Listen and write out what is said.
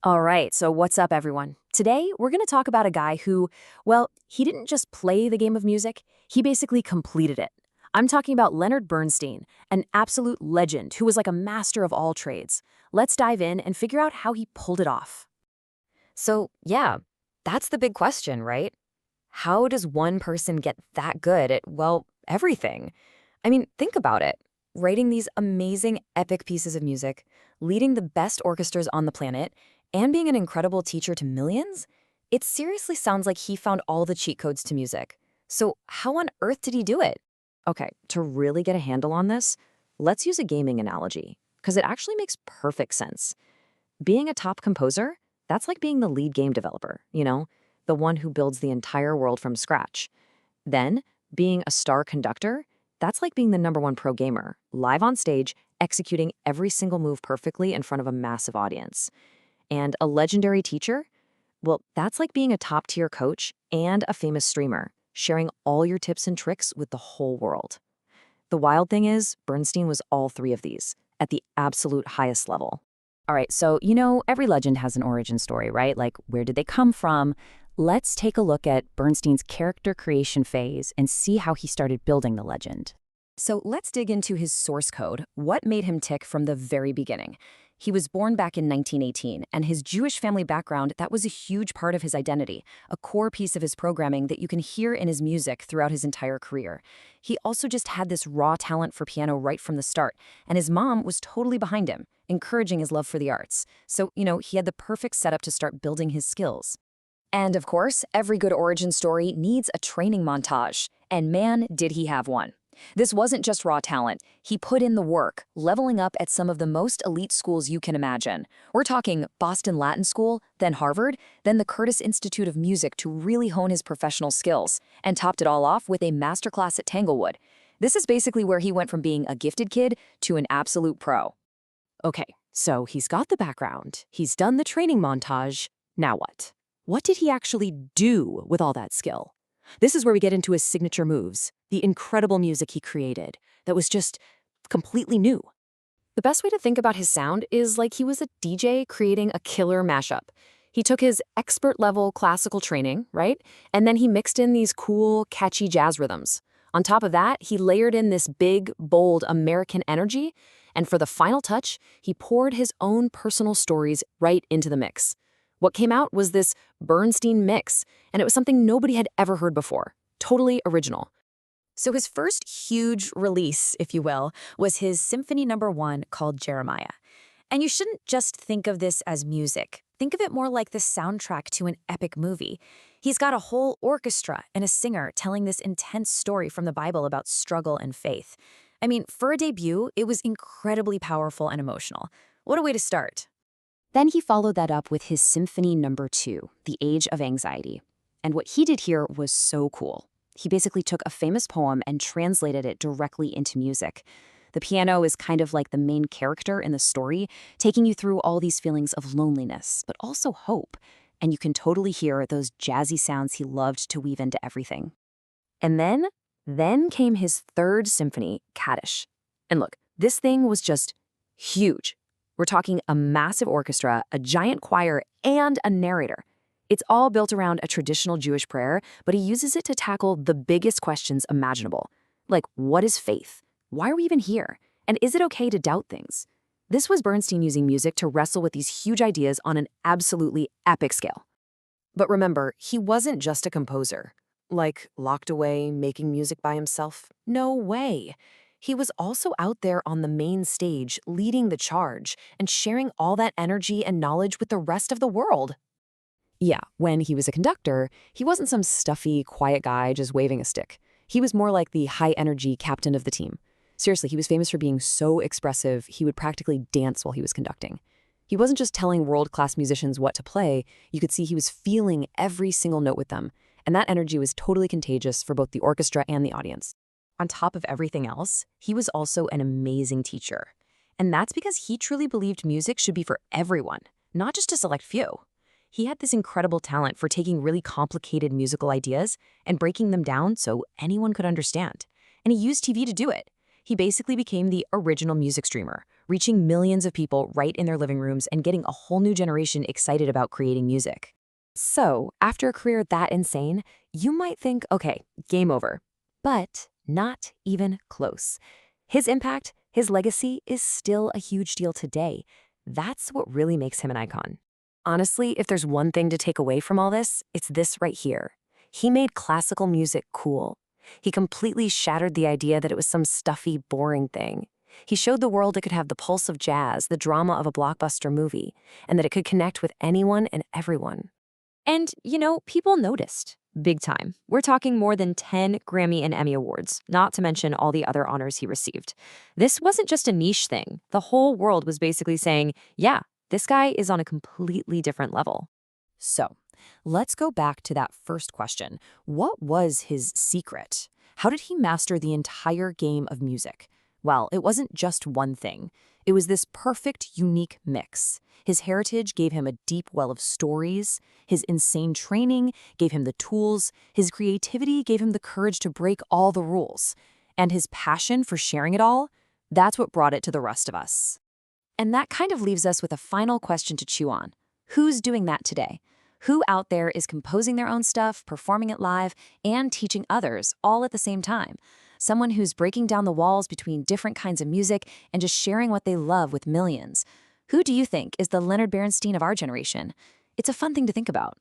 All right, so what's up, everyone? Today, we're going to talk about a guy who, well, he didn't just play the game of music, he basically completed it. I'm talking about Leonard Bernstein, an absolute legend who was like a master of all trades. Let's dive in and figure out how he pulled it off. So, that's the big question, right? How does one person get that good at, well, everything? I mean, think about it. Writing these amazing, epic pieces of music, leading the best orchestras on the planet, and being an incredible teacher to millions? It seriously sounds like he found all the cheat codes to music. So, how on earth did he do it? Okay, to really get a handle on this, let's use a gaming analogy, because it actually makes perfect sense. Being a top composer, that's like being the lead game developer, the one who builds the entire world from scratch. Then, being a star conductor, that's like being the #1 pro gamer, live on stage, executing every single move perfectly in front of a massive audience. And a legendary teacher? Well, that's like being a top tier coach and a famous streamer, sharing all your tips and tricks with the whole world. The wild thing is, Bernstein was all three of these, at the absolute highest level. All right, so every legend has an origin story, right? Like, where did they come from? Let's take a look at Bernstein's character creation phase and see how he started building the legend. So let's dig into his source code, what made him tick from the very beginning. He was born back in 1918, and his Jewish family background, that was a huge part of his identity, a core piece of his programming that you can hear in his music throughout his entire career. He also just had this raw talent for piano right from the start, and his mom was totally behind him, encouraging his love for the arts. So, he had the perfect setup to start building his skills. And of course, every good origin story needs a training montage, and man, did he have one. This wasn't just raw talent. He put in the work, leveling up at some of the most elite schools you can imagine. We're talking Boston Latin School, then Harvard, then the Curtis Institute of Music to really hone his professional skills, and topped it all off with a masterclass at Tanglewood. This is basically where he went from being a gifted kid to an absolute pro. Okay, so he's got the background, he's done the training montage. Now what? What did he actually do with all that skill? This is where we get into his signature moves, the incredible music he created that was just completely new. The best way to think about his sound is like he was a DJ creating a killer mashup. He took his expert-level classical training, right? And then he mixed in these cool, catchy jazz rhythms. On top of that, he layered in this big, bold American energy, and for the final touch, he poured his own personal stories right into the mix. What came out was this Bernstein mix, and it was something nobody had ever heard before. Totally original. So his first huge release, if you will, was his Symphony #1 called Jeremiah. And you shouldn't just think of this as music. Think of it more like the soundtrack to an epic movie. He's got a whole orchestra and a singer telling this intense story from the Bible about struggle and faith. I mean, for a debut, it was incredibly powerful and emotional. What a way to start. Then he followed that up with his Symphony #2, The Age of Anxiety. And what he did here was so cool. He basically took a famous poem and translated it directly into music. The piano is kind of like the main character in the story, taking you through all these feelings of loneliness, but also hope. And you can totally hear those jazzy sounds he loved to weave into everything. And then came his third symphony, Kaddish. And look, this thing was just huge. We're talking a massive orchestra, a giant choir, and a narrator. It's all built around a traditional Jewish prayer, but he uses it to tackle the biggest questions imaginable. Like, what is faith? Why are we even here? And is it okay to doubt things? This was Bernstein using music to wrestle with these huge ideas on an absolutely epic scale. But remember, he wasn't just a composer, like locked away, making music by himself. No way. He was also out there on the main stage, leading the charge and sharing all that energy and knowledge with the rest of the world. Yeah, when he was a conductor, he wasn't some stuffy, quiet guy just waving a stick. He was more like the high-energy captain of the team. Seriously, he was famous for being so expressive, he would practically dance while he was conducting. He wasn't just telling world-class musicians what to play, you could see he was feeling every single note with them, and that energy was totally contagious for both the orchestra and the audience. On top of everything else, he was also an amazing teacher. And that's because he truly believed music should be for everyone, not just a select few. He had this incredible talent for taking really complicated musical ideas and breaking them down so anyone could understand. And he used TV to do it. He basically became the original music streamer, reaching millions of people right in their living rooms and getting a whole new generation excited about creating music. So, after a career that insane, you might think, okay, game over. But not even close. His impact, his legacy is still a huge deal today. That's what really makes him an icon. Honestly, if there's one thing to take away from all this, it's this right here. He made classical music cool. He completely shattered the idea that it was some stuffy, boring thing. He showed the world it could have the pulse of jazz, the drama of a blockbuster movie, and that it could connect with anyone and everyone. And, people noticed. Big time. We're talking more than 10 Grammy and Emmy Awards, not to mention all the other honors he received. This wasn't just a niche thing. The whole world was basically saying, yeah, this guy is on a completely different level. So, let's go back to that first question. What was his secret? How did he master the entire game of music? Well, it wasn't just one thing. It was this perfect, unique mix. His heritage gave him a deep well of stories. His insane training gave him the tools. His creativity gave him the courage to break all the rules. And his passion for sharing it all, that's what brought it to the rest of us. And that kind of leaves us with a final question to chew on. Who's doing that today? Who out there is composing their own stuff, performing it live, and teaching others all at the same time? Someone who's breaking down the walls between different kinds of music and just sharing what they love with millions. Who do you think is the Leonard Bernstein of our generation? It's a fun thing to think about.